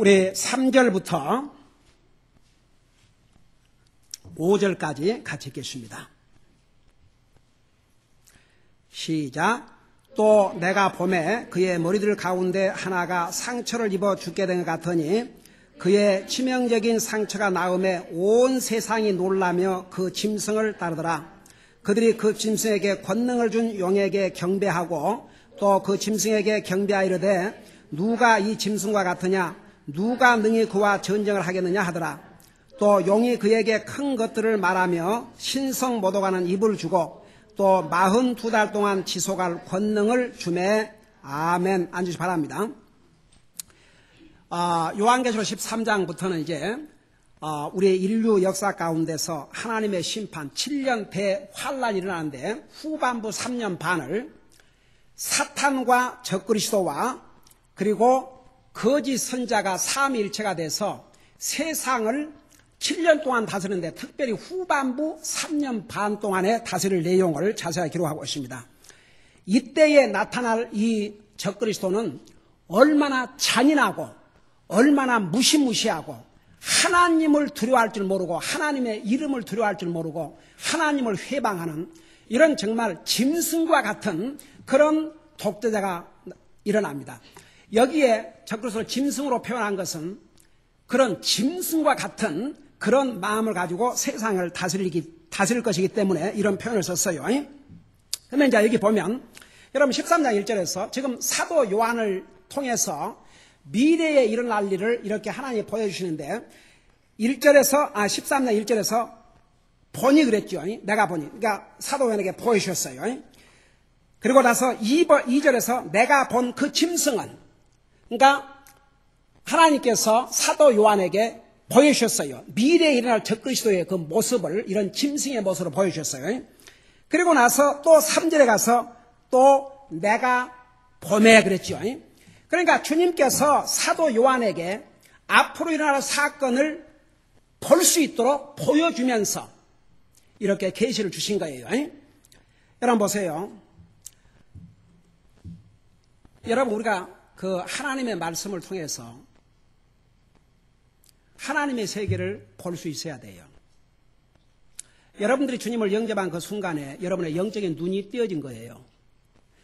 우리 3절부터 5절까지 같이 읽겠습니다. 시작. 또 내가 보매 그의 머리들 가운데 하나가 상처를 입어 죽게 된 것 같으니 그의 치명적인 상처가 나음에 온 세상이 놀라며 그 짐승을 따르더라. 그들이 그 짐승에게 권능을 준 용에게 경배하고 또 그 짐승에게 경배하이르되 누가 이 짐승과 같으냐, 누가 능히 그와 전쟁을 하겠느냐 하더라. 또 용이 그에게 큰 것들을 말하며 신성 모독하는 입을 주고 또 42달 동안 지속할 권능을 주매. 아멘. 앉으시 바랍니다. 요한계시록 13장부터는 이제 우리 인류 역사 가운데서 하나님의 심판 7년 대환란이 일어나는데 후반부 3년 반을 사탄과 적그리스도와 그리고 거짓 선자가 삼위일체가 돼서 세상을 7년 동안 다스리는데 특별히 후반부 3년 반 동안에 다스릴 내용을 자세히 기록하고 있습니다. 이때에 나타날 이 적그리스도는 얼마나 잔인하고 얼마나 무시무시하고 하나님을 두려워할 줄 모르고 하나님의 이름을 두려워할 줄 모르고 하나님을 회방하는 이런 정말 짐승과 같은 그런 독재자가 일어납니다. 여기에 적그리스도를 짐승으로 표현한 것은 그런 짐승과 같은 그런 마음을 가지고 세상을 다스릴 것이기 때문에 이런 표현을 썼어요. 그러면 이제 여기 보면 여러분 13장 1절에서 지금 사도 요한을 통해서 미래에 일어날 일을 이렇게 하나님이 보여주시는데 13장 1절에서 보니 그랬죠. 내가 보니. 그러니까 사도 요한에게 보여주셨어요. 그리고 나서 2절에서 내가 본 그 짐승은, 그러니까 하나님께서 사도 요한에게 보여주셨어요. 미래에 일어날 적그리스도의 그 모습을 이런 짐승의 모습으로 보여주셨어요. 그리고 나서 또 3절에 가서 또 내가 보매 그랬죠. 그러니까 주님께서 사도 요한에게 앞으로 일어날 사건을 볼 수 있도록 보여주면서 이렇게 계시를 주신 거예요. 여러분 보세요. 여러분 우리가 그 하나님의 말씀을 통해서 하나님의 세계를 볼 수 있어야 돼요. 여러분들이 주님을 영접한 그 순간에 여러분의 영적인 눈이 띄어진 거예요.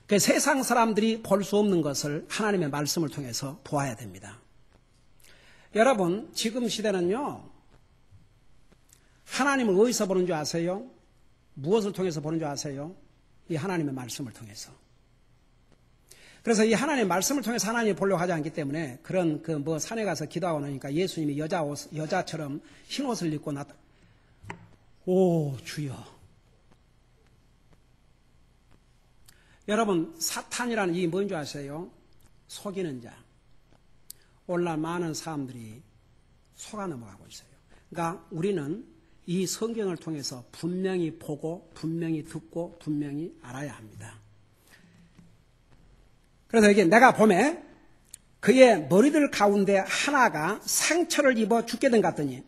그 세상 사람들이 볼 수 없는 것을 하나님의 말씀을 통해서 보아야 됩니다. 여러분 지금 시대는요, 하나님을 어디서 보는 줄 아세요? 무엇을 통해서 보는 줄 아세요? 이 하나님의 말씀을 통해서. 그래서 이 하나님의 말씀을 통해서 하나님을 보려고 하지 않기 때문에 그런 산에 가서 기도하고 나니까 예수님이 여자처럼 흰 옷을 입고 오 주여. 여러분 사탄이라는 이 뭔 줄 아세요? 속이는 자. 오늘날 많은 사람들이 속아 넘어가고 있어요. 그러니까 우리는 이 성경을 통해서 분명히 보고 분명히 듣고 분명히 알아야 합니다. 그래서 여기 내가 보매 그의 머리들 가운데 하나가 상처를 입어 죽게 된 것 같더니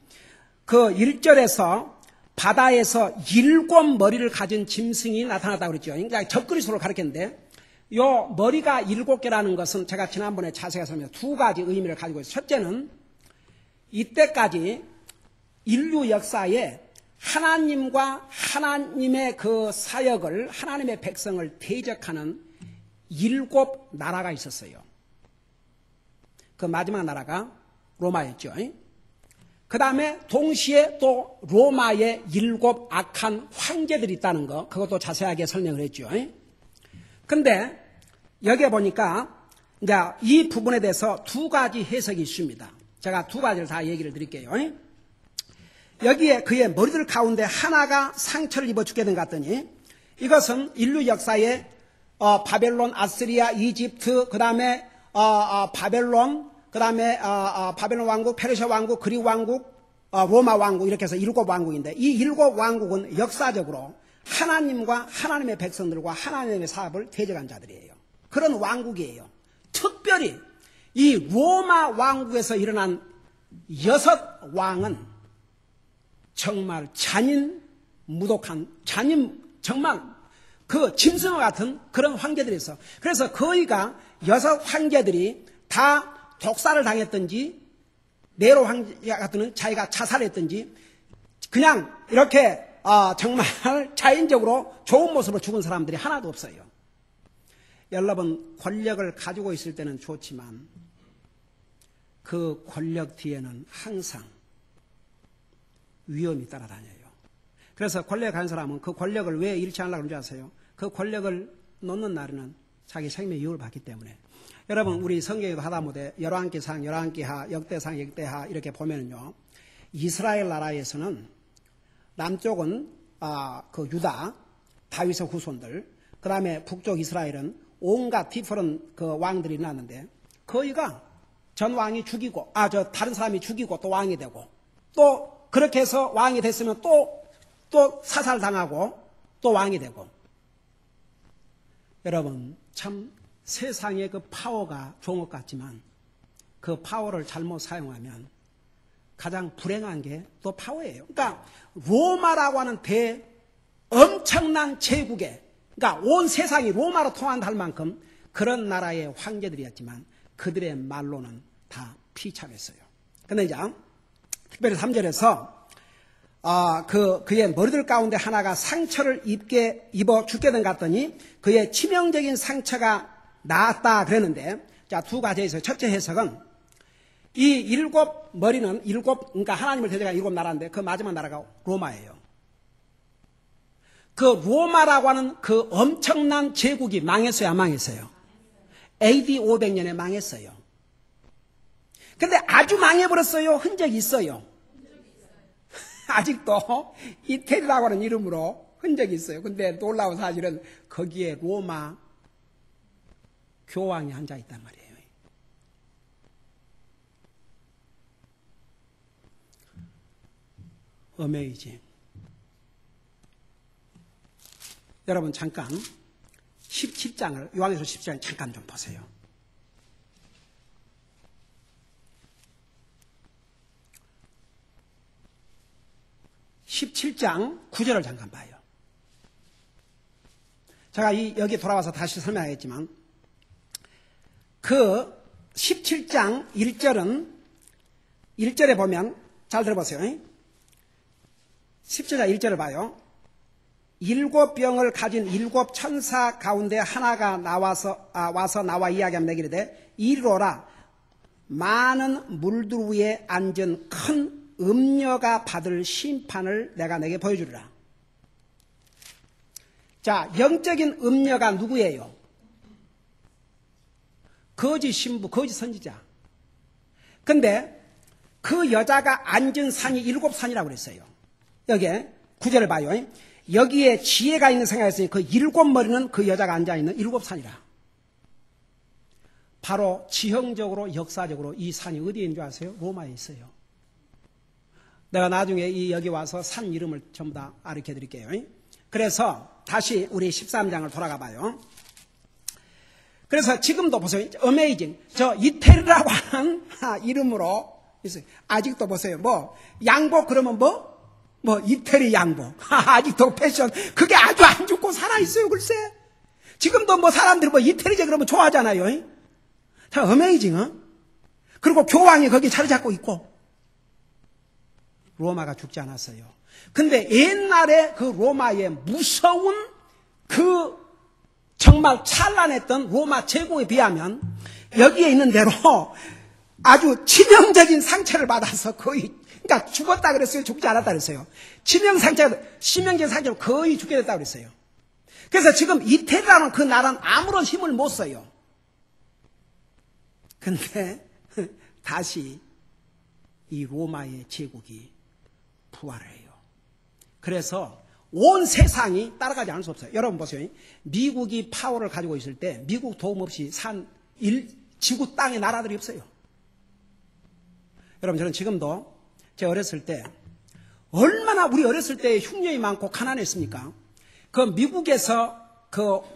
그 1절에서 바다에서 7머리를 가진 짐승이 나타났다고 그랬죠. 그러니까 적그리스도를 가리켰는데 요 머리가 7개라는 것은 제가 지난번에 자세히 설명해서 두 가지 의미를 가지고 있어요. 첫째는 이때까지 인류 역사에 하나님과 하나님의 그 사역을 하나님의 백성을 대적하는 7나라가 있었어요. 그 마지막 나라가 로마였죠. 그 다음에 동시에 또 로마의 7 악한 황제들이 있다는 거, 그것도 자세하게 설명을 했죠. 근데 여기에 보니까 이제 이 부분에 대해서 두 가지 해석이 있습니다. 제가 두 가지를 다 얘기를 드릴게요. 여기에 그의 머리들 가운데 하나가 상처를 입어 죽게 된 것 같더니 이것은 인류 역사에 바벨론, 아스리아, 이집트, 그 다음에 바벨론, 그 다음에 바벨론 왕국, 페르시아 왕국, 그리스 왕국, 로마 왕국 이렇게 해서 7 왕국인데 이 7 왕국은 역사적으로 하나님과 하나님의 백성들과 하나님의 사업을 대적한 자들이에요. 그런 왕국이에요. 특별히 이 로마 왕국에서 일어난 6 왕은 정말 잔인무독한 정말 그 짐승과 같은 그런 황제들이 있어. 그래서 거의가 6 황제들이 다 독사를 당했든지 네로 황제 같은 자기가 자살했든지 그냥 이렇게 정말 자연적으로 좋은 모습으로 죽은 사람들이 하나도 없어요. 여러분, 권력을 가지고 있을 때는 좋지만 그 권력 뒤에는 항상 위험이 따라다녀요. 그래서 권력에 간 사람은 그 권력을 왜 잃지 않으려고 그러는지 아세요? 그 권력을 놓는 날에는 자기 생명의 유혹을 받기 때문에. 여러분, 우리 성경에도 하다못해 열왕기상, 열왕기하, 역대상, 역대하 이렇게 보면은요, 이스라엘 나라에서는 남쪽은 그 유다, 다윗의 후손들, 그 다음에 북쪽 이스라엘은 온갖 디퍼런 그 왕들이 났는데 거의가 전 왕이 죽이고, 다른 사람이 죽이고 또 왕이 되고, 또 그렇게 해서 왕이 됐으면 또 사살당하고 또 왕이 되고. 여러분, 참 세상의 그 파워가 좋은 것 같지만 그 파워를 잘못 사용하면 가장 불행한 게 또 파워예요. 그러니까 로마라고 하는 엄청난 제국에, 그러니까 온 세상이 로마로 통한다 할 만큼 그런 나라의 황제들이었지만 그들의 말로는 다 비참했어요. 근데 이제 특별히 3절에서 그의 머리들 가운데 하나가 상처를 입어 죽게 된 것 같더니 그의 치명적인 상처가 나았다 그랬는데, 자, 두 가지에서 첫째 해석은 이 일곱 머리는 그러니까 하나님을 대적한 일곱 나라인데 그 마지막 나라가 로마예요. 그 로마라고 하는 그 엄청난 제국이 망했어요, 안 망했어요? AD 500년에 망했어요. 근데 아주 망해버렸어요. 흔적이 있어요. 아직도 이태리라고 하는 이름으로 흔적이 있어요. 근데 놀라운 사실은 거기에 로마 교황이 앉아있단 말이에요. 어메이징. 여러분, 잠깐 17장을, 요한계시록 17장 잠깐 좀 보세요. (17장) 9절을 잠깐 봐요. 제가 여기 돌아와서 다시 설명하겠지만 그 17장 1절에 보면, 잘 들어보세요. 17장 1절을 봐요. 일곱 병을 가진 일곱 천사 가운데 하나가 와서 나와 이야기하면 내게 이르되 이리로라, 많은 물들 위에 앉은 큰 음녀가 받을 심판을 내가 내게 보여주리라. 자, 영적인 음녀가 누구예요? 거짓 신부, 거짓 선지자. 근데 그 여자가 앉은 산이 일곱 산이라고 그랬어요. 여기에 9절을 봐요. 여기에 지혜가 있는 생각했으니 그 일곱 머리는 그 여자가 앉아있는 일곱 산이라. 바로 지형적으로 역사적으로 이 산이 어디에 있는 줄 아세요? 로마에 있어요. 내가 나중에 여기 와서 산 이름을 전부 다 가르쳐 드릴게요. 그래서 다시 우리 13장을 돌아가 봐요. 그래서 지금도 보세요. 어메이징. 저 이태리라고 하는 이름으로 있어요. 아직도 보세요. 양복 그러면 이태리 양복. 아직도 패션. 그게 아주 안 죽고 살아있어요, 글쎄. 지금도 사람들이 이태리제 그러면 좋아하잖아요. 자, 어메이징. 그리고 교황이 거기 자리 잡고 있고. 로마가 죽지 않았어요. 근데 옛날에 그 로마의 무서운 그 정말 찬란했던 로마 제국에 비하면 여기에 있는 대로 아주 치명적인 상처를 받아서 거의, 그러니까 죽었다 그랬어요? 죽지 않았다 그랬어요? 치명적인 상처로 거의 죽게 됐다 그랬어요. 그래서 지금 이태리라는 그 나라는 아무런 힘을 못 써요. 근데 다시 이 로마의 제국이 부활을 해요. 그래서 온 세상이 따라가지 않을 수 없어요. 여러분 보세요. 미국이 파워를 가지고 있을 때 미국 도움 없이 지구 땅에 나라들이 없어요. 여러분, 저는 지금도 제가 어렸을 때 얼마나 우리 어렸을 때 흉년이 많고 가난했습니까? 그 미국에서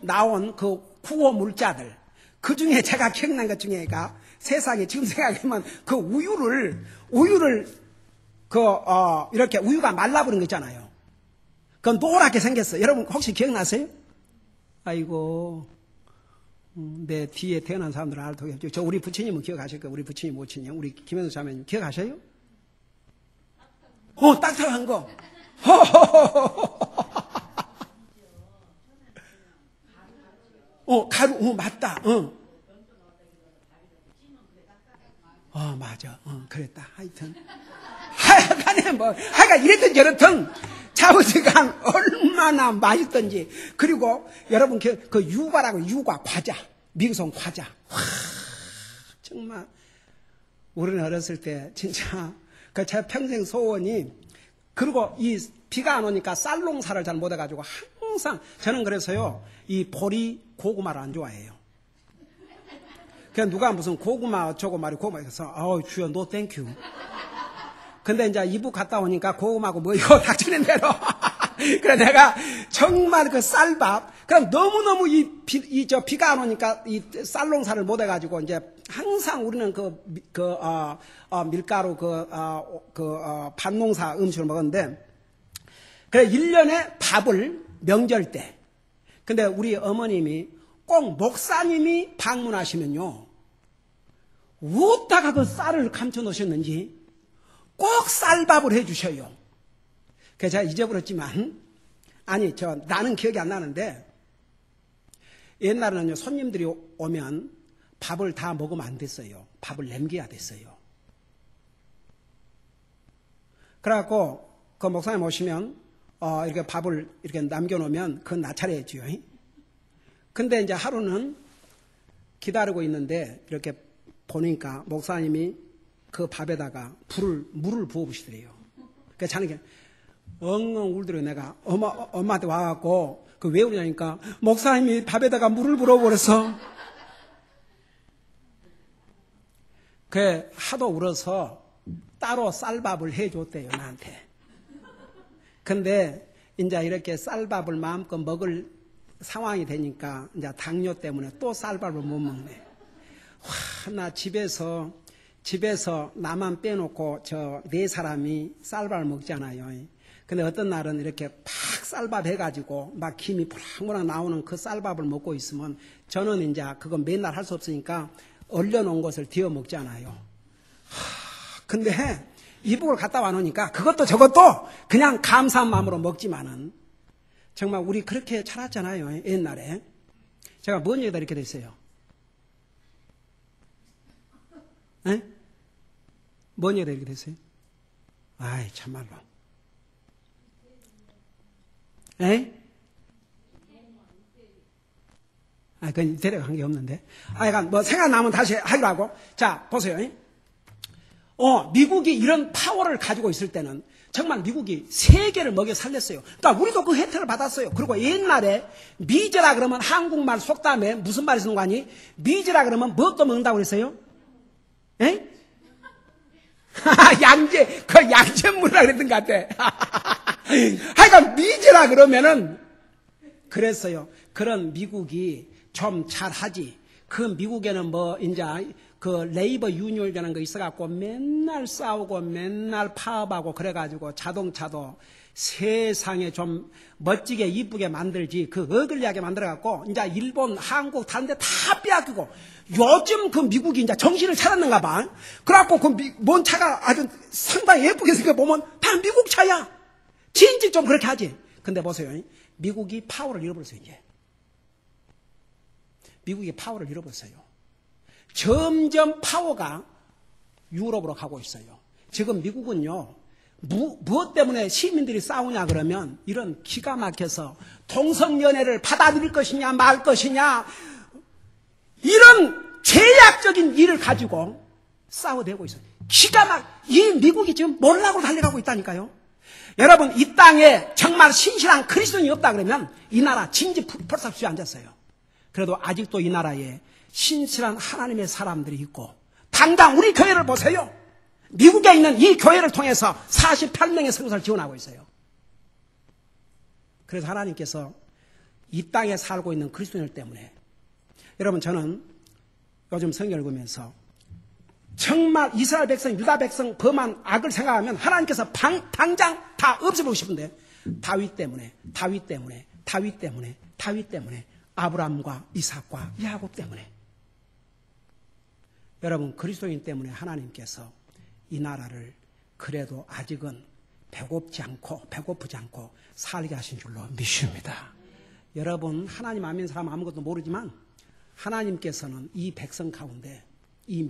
나온 그 구호 물자들, 그 중에 제가 기억난 것 중에가 세상에 지금 생각하면 그 우유를 이렇게 우유가 말라버린 거 있잖아요. 그건 노랗게 생겼어요. 여러분 혹시 기억나세요? 아이고, 내 뒤에 태어난 사람들은 알토겠죠. 저 우리 부처님은 기억하실 거예요. 우리 부처님 모친님, 우리 김현수 자매님 기억하셔요? 딱딱한 거. 가루, 맞다. 맞아. 그랬다. 하여간 이랬든 저랬든 자부지간 얼마나 맛있던지. 그리고 여러분 그 유과라고, 유과 과자, 미국산 과자. 정말 우리는 어렸을 때 진짜 제 평생 소원이, 그리고 이 비가 안 오니까 쌀농사를 잘 못해가지고 항상 저는 그래서요 이 보리 고구마를 안 좋아해요. 그냥 누가 무슨 고구마 어쩌고 말이 고구마 해서 주여 노 땡큐. 근데 이제 이북 갔다 오니까 고구마고 뭐 이거 닥치는 대로. 그래 내가 정말 그 쌀밥, 그럼 너무너무 비가 안 오니까 이 쌀농사를 못 해가지고 이제 항상 우리는 밀가루 밭농사 음식을 먹었는데, 그래 1년에 밥을 명절 때. 근데 우리 어머님이 꼭 목사님이 방문하시면요, 어디다가 그 쌀을 감춰 놓으셨는지 꼭 쌀밥을 해주셔요. 그래서 제가 잊어버렸지만, 나는 기억이 안 나는데, 옛날에는요, 손님들이 오면 밥을 다 먹으면 안 됐어요. 밥을 남겨야 됐어요. 그래갖고, 그 목사님 오시면, 이렇게 밥을 이렇게 남겨놓으면 그건 나 차례였죠. 근데 이제 하루는 기다리고 있는데, 이렇게 보니까 목사님이 그 밥에다가 물을 부어보시더래요. 그래서 자는 엉엉 울더래요. 내가 엄마한테 와갖고 왜 우냐니까 목사님이 밥에다가 물을 부어버려서. 그 하도 울어서 따로 쌀밥을 해줬대요, 나한테. 근데 이제 이렇게 쌀밥을 마음껏 먹을 상황이 되니까 이제 당뇨 때문에 또 쌀밥을 못 먹네. 나 집에서 나만 빼놓고 저 4사람이 쌀밥을 먹잖아요. 근데 어떤 날은 이렇게 팍 쌀밥 해가지고 막 김이 모락모락 나오는 그 쌀밥을 먹고 있으면 저는 이제 그건 맨날 할 수 없으니까 얼려놓은 것을 뒤어 먹잖아요. 근데 이북을 갔다 와놓으니까 그것도 저것도 그냥 감사한 마음으로 먹지만은, 정말 우리 그렇게 자랐잖아요, 옛날에. 제가 뭔 얘기다 이렇게 됐어요? 에? 뭔 얘기다 이렇게 됐어요? 아이, 참말로. 에? 그건 이태리가 관계 없는데. 하여간 뭐 생각나면 다시 하기로 하고. 자, 보세요. 미국이 이런 파워를 가지고 있을 때는 정말 미국이 세계를 먹여 살렸어요. 그러니까 우리도 그 혜택을 받았어요. 그리고 옛날에 미제라 그러면 한국말 속담에 무슨 말이 쓰는 거 아니? 미제라 그러면 뭣도 먹는다고 그랬어요? 에? 양잿물이라 그랬던 것 같아. 하여간 미제라 그러면은 그랬어요. 그런 미국이 좀 잘하지. 그 미국에는 이제 그 레이버 유니언이라는 거 있어갖고 맨날 싸우고 맨날 파업하고 그래가지고 자동차도 세상에 좀 멋지게 이쁘게 만들지 그 어글리하게 만들어갖고 이제 일본, 한국 다른 데 다 빼앗기고 요즘 그 미국이 이제 정신을 차렸는가 봐. 그래갖고 뭔 차가 아주 상당히 예쁘게 생겨보면 다 미국 차야. 진짜 좀 그렇게 하지. 근데 보세요. 미국이 파워를 잃어버렸어요, 이제. 미국이 파워를 잃어버렸어요. 점점 파워가 유럽으로 가고 있어요. 지금 미국은요, 무엇 때문에 시민들이 싸우냐 그러면 이런 기가 막혀서 동성연애를 받아들일 것이냐 말 것이냐 이런 제약적인 일을 가지고 싸워대고 있어요. 이 미국이 지금 몰락으로 달려가고 있다니까요. 여러분, 이 땅에 정말 신실한 그리스도인이 없다 그러면 이 나라 진지 펄썩 주저앉았어요. 그래도 아직도 이 나라에 신실한 하나님의 사람들이 있고, 당장 우리 교회를 보세요. 미국에 있는 이 교회를 통해서 48명의 선교사를 지원하고 있어요. 그래서 하나님께서 이 땅에 살고 있는 그리스도인들 때문에, 여러분, 저는 요즘 성경을 읽으면서 정말 이스라엘 백성, 유다 백성 범한 악을 생각하면 하나님께서 당장 다 없애보고 싶은데 다윗 때문에 아브라함과 이삭과 야곱 때문에. 여러분, 그리스도인 때문에 하나님께서 이 나라를 그래도 아직은 배고프지 않고 살게 하신 줄로 믿습니다. 여러분, 하나님 안 믿는 사람 아무것도 모르지만 하나님께서는 이 백성 가운데 이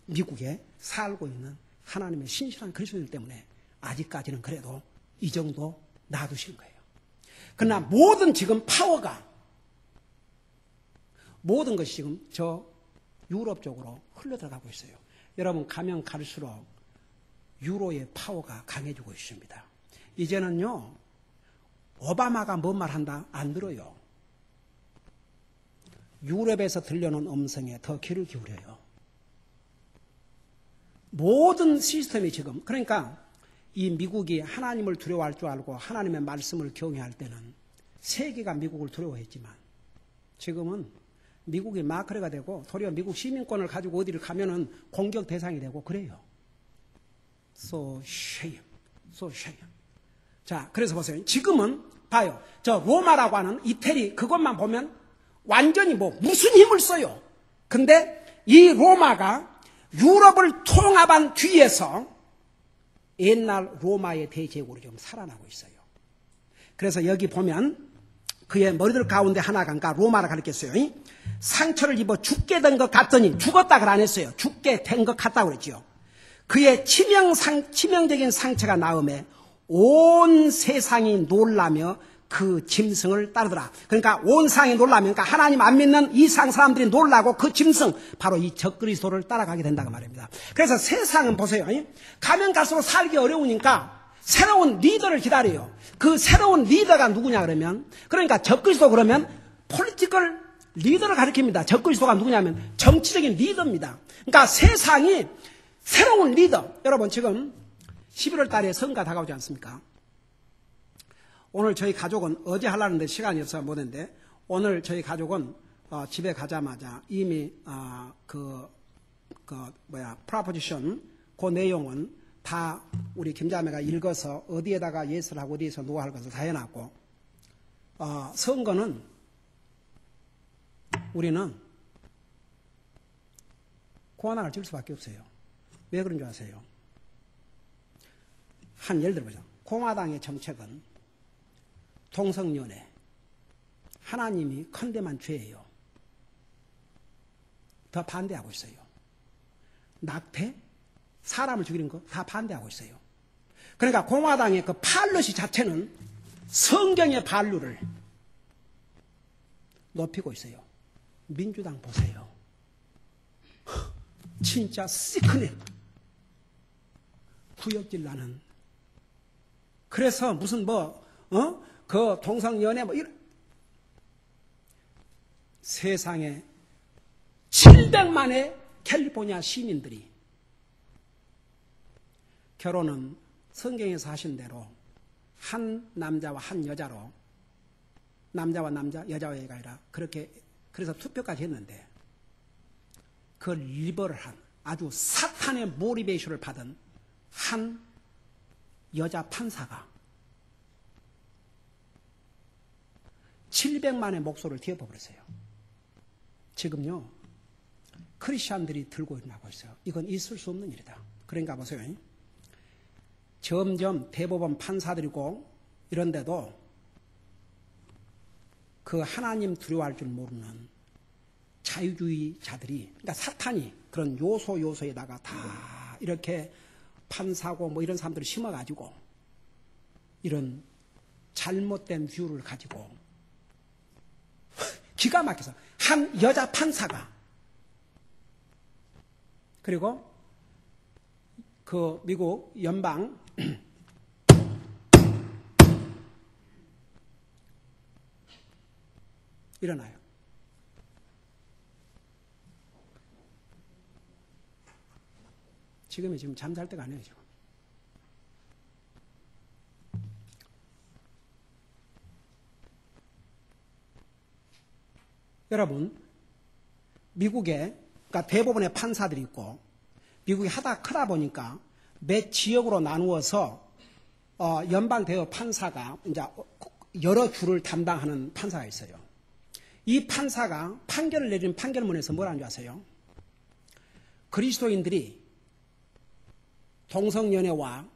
미국에 살고 있는 하나님의 신실한 그리스도인 때문에 아직까지는 그래도 이 정도 놔두신 거예요. 그러나 모든 지금 파워가, 모든 것이 지금 저 유럽 쪽으로 흘러들어가고 있어요. 여러분, 가면 갈수록 유로의 파워가 강해지고 있습니다. 이제는요, 오바마가 뭔 말 한다? 안 들어요. 유럽에서 들려오는 음성에 더 귀를 기울여요. 모든 시스템이 지금, 그러니까 이 미국이 하나님을 두려워할 줄 알고 하나님의 말씀을 경외할 때는 세계가 미국을 두려워했지만 지금은 미국이 마크레가 되고 도리어 미국 시민권을 가지고 어디를 가면은 공격 대상이 되고 그래요. So shame. 자, 그래서 보세요. 지금은 봐요. 저 로마라고 하는 이태리 그것만 보면 완전히 무슨 힘을 써요. 근데 이 로마가 유럽을 통합한 뒤에서 옛날 로마의 대제국으로 지금 살아나고 있어요. 그래서 여기 보면 그의 머리들 가운데 하나가, 그러니까 로마를 가리켰어요. 상처를 입어 죽게 된 것 같더니, 죽었다 안 했어요. 죽게 된 것 같다고 그랬죠. 그의 치명적인 상처가 나음에 온 세상이 놀라며 그 짐승을 따르더라. 그러니까 온 세상이 놀라면, 그러니까 하나님 안 믿는 이상 사람들이 놀라고 그 짐승, 바로 이 적그리스도를 따라가게 된다고 말입니다. 그래서 세상은 보세요. 가면 갈수록 살기 어려우니까 새로운 리더를 기다려요. 그 새로운 리더가 누구냐 그러면, 그러니까 적그리스도 그러면 폴리티컬 리더를 가리킵니다. 적그리스도가 누구냐면 정치적인 리더입니다. 그러니까 세상이 새로운 리더. 여러분, 지금 11월 달에 선거가 다가오지 않습니까? 오늘 저희 가족은 어제 하려는데 시간이 없어서 못했는데, 오늘 저희 가족은 집에 가자마자 이미 프로포지션 그 내용은 다 우리 김자매가 읽어서 어디에다가 예스를 하고 어디에서 노 할 것을 다 해놨고, 선거는 우리는 고하나를 줄 수밖에 없어요. 왜 그런 줄 아세요? 예를 들어보죠. 공화당의 정책은 동성연애, 하나님이 컨대만 죄예요. 더 반대하고 있어요. 낙태, 사람을 죽이는 거 다 반대하고 있어요. 그러니까 공화당의 그 팔러시 자체는 성경의 반류를 높이고 있어요. 민주당 보세요. 진짜 시크네. 구역질 나는. 그래서 무슨 그 동성연애 이런. 세상에 700만의 캘리포니아 시민들이 결혼은 성경에서 하신 대로 한 남자와 한 여자로, 남자와 남자, 여자와 여자가 아니라 그렇게, 그래서 투표까지 했는데, 그 리버럴한 아주 사탄의 모티베이션을 받은 한 여자 판사가 700만의 목소리를 뒤엎어버렸어요. 지금요, 크리스찬들이 들고 일어나고 있어요. 이건 있을 수 없는 일이다. 그러니까 보세요. 점점 대법원 판사들이고 이런데도 그 하나님 두려워할 줄 모르는 자유주의자들이, 그러니까 사탄이 그런 요소에다가 다 이렇게 판사고 이런 사람들을 심어가지고 이런 잘못된 뷰를 가지고 기가 막혀서 한 여자 판사가, 그리고 그 미국 연방 일어나요. 지금 잠잘 때가 아니에요, 지금. 여러분, 미국에, 그러니까 대법원의 판사들이 있고, 미국이 크다 보니까 몇 지역으로 나누어서 연방 대법 판사가 이제 여러 주를 담당하는 판사가 있어요. 이 판사가 판결을 내린 판결문에서 뭐라는 줄 아세요? 그리스도인들이 동성연애와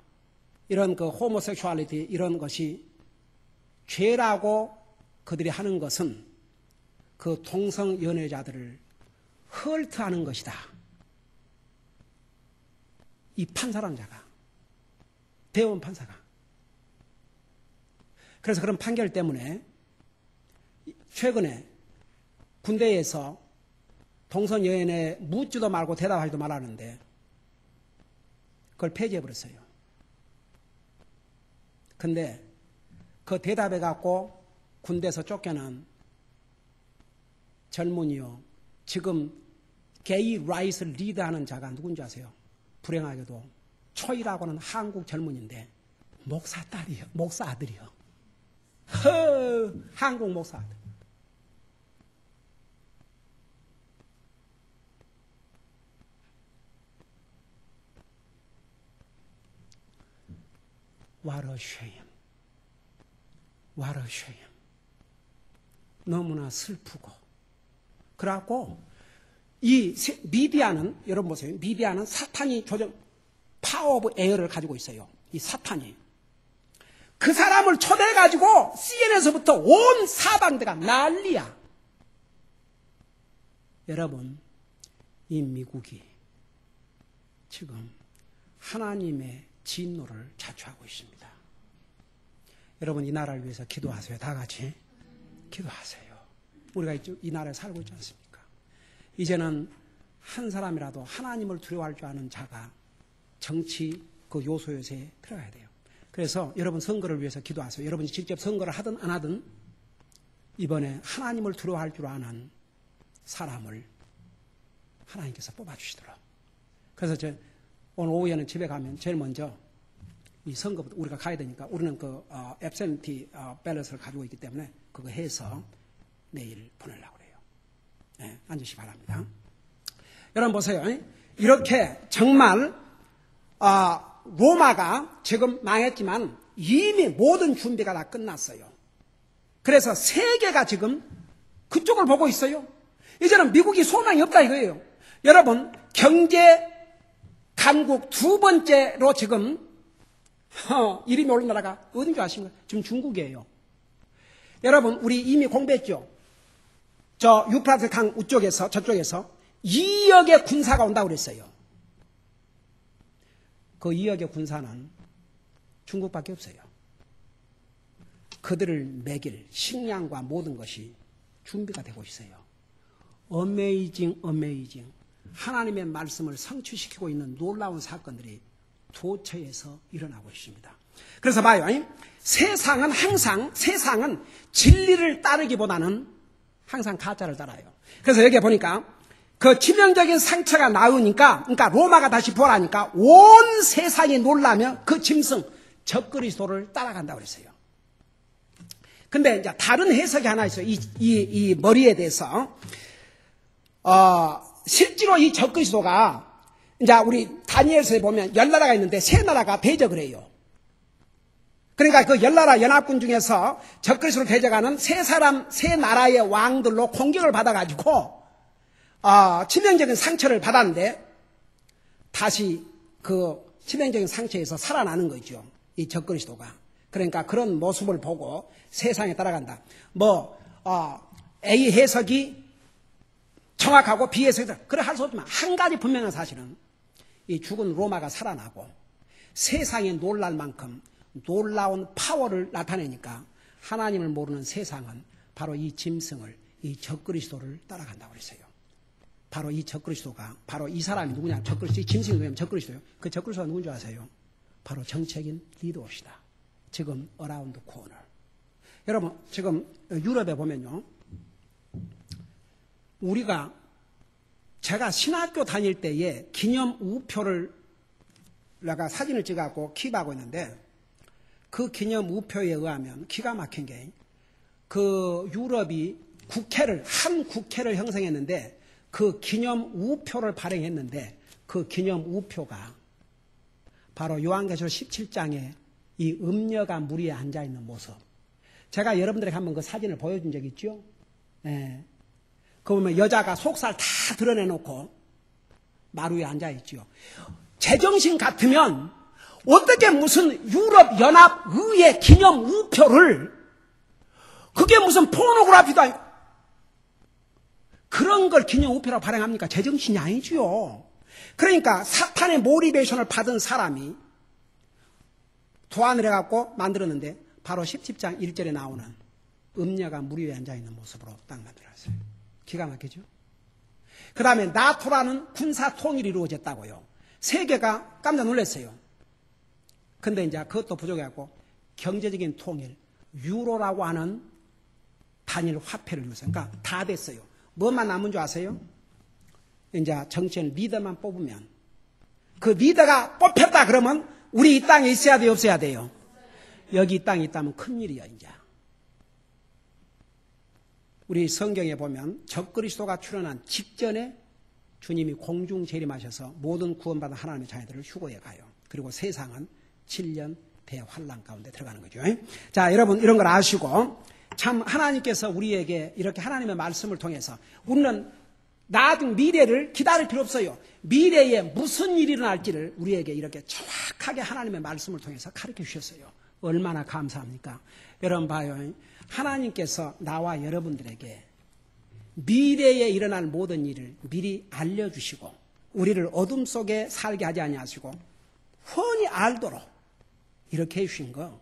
이런 그 호모섹슈얼리티 이런 것이 죄라고 그들이 하는 것은 그 동성연애자들을 헐트하는 것이다. 이 판사라는 자가, 대법원 판사가. 그래서 그런 판결 때문에 최근에 군대에서 동성연애 묻지도 말고 대답하지도 말았는데 그걸 폐지해버렸어요. 근데 그 대답해갖고 군대에서 쫓겨난 젊은이요. 지금 게이 라이트를 리드하는 자가 누군지 아세요? 불행하게도 초이라고는 한국 젊은인데 목사 딸이요. 목사 아들이요. 한국 목사 아들. What a shame. What a shame. 너무나 슬프고. 그래갖고 이 미디아는 여러분 보세요. 미디아는 사탄이 조정 파워 오브 에어를 가지고 있어요. 이 사탄이. 그 사람을 초대해가지고 CNN에서부터 온 사방대가 난리야. 여러분, 이 미국이 지금 하나님의 진노를 자초하고 있습니다. 여러분 이 나라를 위해서 기도하세요. 다 같이 기도하세요. 우리가 이 나라에 살고 있지 않습니까? 이제는 한 사람이라도 하나님을 두려워할 줄 아는 자가 정치 그 요소에 들어가야 돼요. 그래서 여러분 선거를 위해서 기도하세요. 여러분이 직접 선거를 하든 안 하든 이번에 하나님을 두려워할 줄 아는 사람을 하나님께서 뽑아주시도록. 그래서 오늘 오후에는 집에 가면 제일 먼저 이 선거부터 우리가 가야 되니까 우리는 그 앱센티 밸런스를 가지고 있기 때문에 그거 해서 내일 보내려고 그래요. 네, 앉으시기 바랍니다. 여러분 보세요. 이렇게 정말 로마가 지금 망했지만 이미 모든 준비가 다 끝났어요. 그래서 세계가 지금 그쪽을 보고 있어요. 이제는 미국이 소망이 없다 이거예요. 여러분 경제 강국 두 번째로 지금 이름이 오른 나라가 어딘 줄 아십니까? 지금 중국이에요. 여러분 우리 이미 공부했죠. 저 유프라tes 강 우쪽에서 저쪽에서 2억의 군사가 온다고 그랬어요. 그 2억의 군사는 중국밖에 없어요. 그들을 먹일 식량과 모든 것이 준비가 되고 있어요. 어메이징 어메이징. 하나님의 말씀을 성취시키고 있는 놀라운 사건들이 도처에서 일어나고 있습니다. 그래서 봐요. 세상은 진리를 따르기보다는 항상 가짜를 따라요. 그래서 여기 보니까 그 치명적인 상처가 나오니까, 그러니까 로마가 다시 부활하니까 온 세상이 놀라며 그 짐승 적그리스도를 따라간다고 그랬어요. 근데 이제 다른 해석이 하나 있어요. 이 머리에 대해서. 실제로 이 적그리스도가 이제 우리 다니엘서에 보면 10나라가 있는데 3나라가 대적을 해요. 그러니까 그 10나라 연합군 중에서 적그리스도를 대적하는 3나라의 왕들로 공격을 받아가지고 치명적인 상처를 받았는데 다시 그 치명적인 상처에서 살아나는 거죠. 이 적그리스도가. 그러니까 그런 모습을 보고 세상에 따라간다. A 해석이 정확하고 B 해석이 그래 할 수 없지만 한 가지 분명한 사실은 이 죽은 로마가 살아나고 세상에 놀랄 만큼 놀라운 파워를 나타내니까 하나님을 모르는 세상은 바로 이 짐승을, 이 적그리스도를 따라간다고 그랬어요. 바로 이 적그리스도가, 바로 이 사람이 누구냐? 적그리스도, 이 짐승이 누구냐면 적그리스도예요. 그 적그리스도가 누군지 아세요? 바로 정책인 리더십이다. 지금 어라운드 코너. 여러분 지금 유럽에 보면요. 제가 신학교 다닐 때에 기념 우표를 내가 사진을 찍어갖고 킵하고 있는데 그 기념 우표에 의하면 기가 막힌 게 그 유럽이 한 국회를 형성했는데 그 기념 우표를 발행했는데 그 기념 우표가 바로 요한계시록 17장에 이 음녀가 무리에 앉아있는 모습. 제가 여러분들에게 한번 그 사진을 보여준 적이 있죠? 예. 그 보면 여자가 속살 다 드러내놓고 마루에 앉아있지요. 제정신 같으면 어떻게 무슨 유럽연합의회 기념 우표를, 그게 무슨 포노그래피도 아니고 그런 걸 기념 우표라고 발행합니까? 제정신이 아니지요. 그러니까 사탄의 모티베이션을 받은 사람이 도안을 해갖고 만들었는데 바로 10장 1절에 나오는 음녀가 물 위에 앉아있는 모습으로 딱 만들었어요. 기가 막히죠? 그 다음에 나토라는 군사 통일이 이루어졌다고요. 세계가 깜짝 놀랐어요. 근데 이제 그것도 부족해갖고 경제적인 통일, 유로라고 하는 단일 화폐를 유서. 그러니까 다 됐어요. 뭐만 남은 줄 아세요? 이제 정치인 리더만 뽑으면, 그 리더가 뽑혔다 그러면 우리 이 땅에 있어야 돼요, 없어야 돼요? 여기 이 땅에 있다면 큰일이야, 이제. 우리 성경에 보면 적그리스도가 출현한 직전에 주님이 공중 재림하셔서 모든 구원받은 하나님의 자녀들을 휴거해 가요. 그리고 세상은 7년 대환란 가운데 들어가는 거죠. 자, 여러분 이런 걸 아시고, 참 하나님께서 우리에게 이렇게 하나님의 말씀을 통해서 우리는 나중 미래를 기다릴 필요 없어요. 미래에 무슨 일이 일어날지를 우리에게 이렇게 정확하게 하나님의 말씀을 통해서 가르쳐 주셨어요. 얼마나 감사합니까? 여러분 봐요. 하나님께서 나와 여러분들에게 미래에 일어날 모든 일을 미리 알려주시고 우리를 어둠 속에 살게 하지 아니하시고 훤히 알도록 이렇게 해주신 거,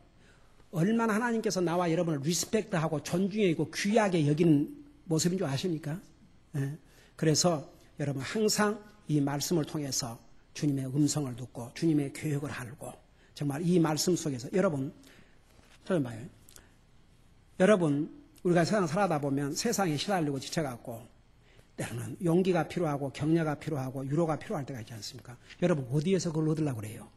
얼마나 하나님께서 나와 여러분을 리스펙트하고 존중하고 귀하게 여기는 모습인 줄 아십니까? 네. 그래서 여러분 항상 이 말씀을 통해서 주님의 음성을 듣고 주님의 교육을 알고, 정말 이 말씀 속에서 여러분, 저는 봐요. 여러분, 우리가 세상 살아다 보면 세상에 시달리고 지쳐갖고 때로는 용기가 필요하고 격려가 필요하고 위로가 필요할 때가 있지 않습니까? 여러분 어디에서 그걸 얻으려고 그래요?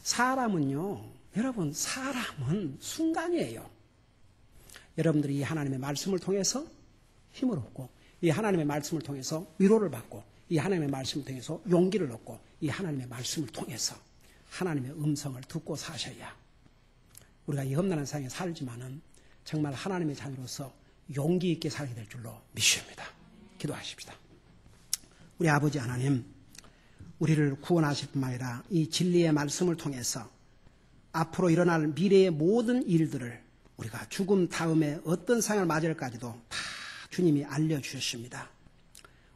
사람은요, 여러분 사람은 순간이에요. 여러분들이 이 하나님의 말씀을 통해서 힘을 얻고, 이 하나님의 말씀을 통해서 위로를 받고, 이 하나님의 말씀을 통해서 용기를 얻고, 이 하나님의 말씀을 통해서 하나님의 음성을 듣고 사셔야 우리가 이 험난한 세상에 살지만은 정말 하나님의 자녀로서 용기 있게 살게 될 줄로 믿습니다. 기도하십시다. 우리 아버지 하나님, 우리를 구원하실 뿐만 아니라 이 진리의 말씀을 통해서 앞으로 일어날 미래의 모든 일들을 우리가 죽음 다음에 어떤 상을 맞을까지도 다 주님이 알려주셨습니다.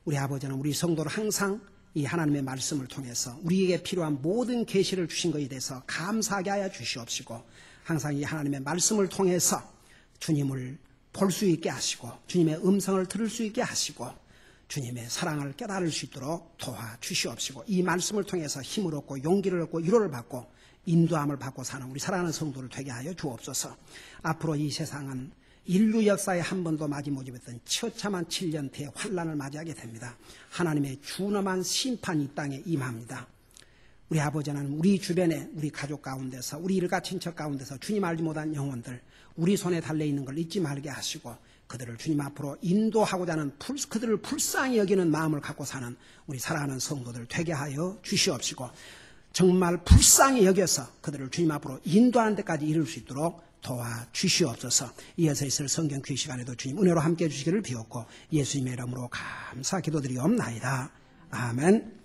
우리 아버지는 우리 성도를 항상 이 하나님의 말씀을 통해서 우리에게 필요한 모든 계시를 주신 것에 대해서 감사하게 하여 주시옵시고, 항상 이 하나님의 말씀을 통해서 주님을 볼 수 있게 하시고 주님의 음성을 들을 수 있게 하시고 주님의 사랑을 깨달을 수 있도록 도와주시옵시고, 이 말씀을 통해서 힘을 얻고 용기를 얻고 위로를 받고 인도함을 받고 사는 우리 사랑하는 성도를 되게 하여 주옵소서. 앞으로 이 세상은 인류 역사에 한 번도 마주보지 못했던 처참한 7년 대환란을 맞이하게 됩니다. 하나님의 준엄한 심판이 이 땅에 임합니다. 우리 아버지 하나님, 우리 주변에 우리 가족 가운데서 우리 일가 친척 가운데서 주님 알지 못한 영혼들 우리 손에 달려있는 걸 잊지 말게 하시고 그들을 주님 앞으로 인도하고자 하는 그들을 불쌍히 여기는 마음을 갖고 사는 우리 사랑하는 성도들 되게 하여 주시옵시고, 정말 불쌍히 여겨서 그들을 주님 앞으로 인도하는 데까지 이룰 수 있도록 도와주시옵소서. 이어서 있을 성경 퀴즈 시간에도 주님 은혜로 함께해 주시기를 비옵고 예수님의 이름으로 감사 기도드리옵나이다. 아멘.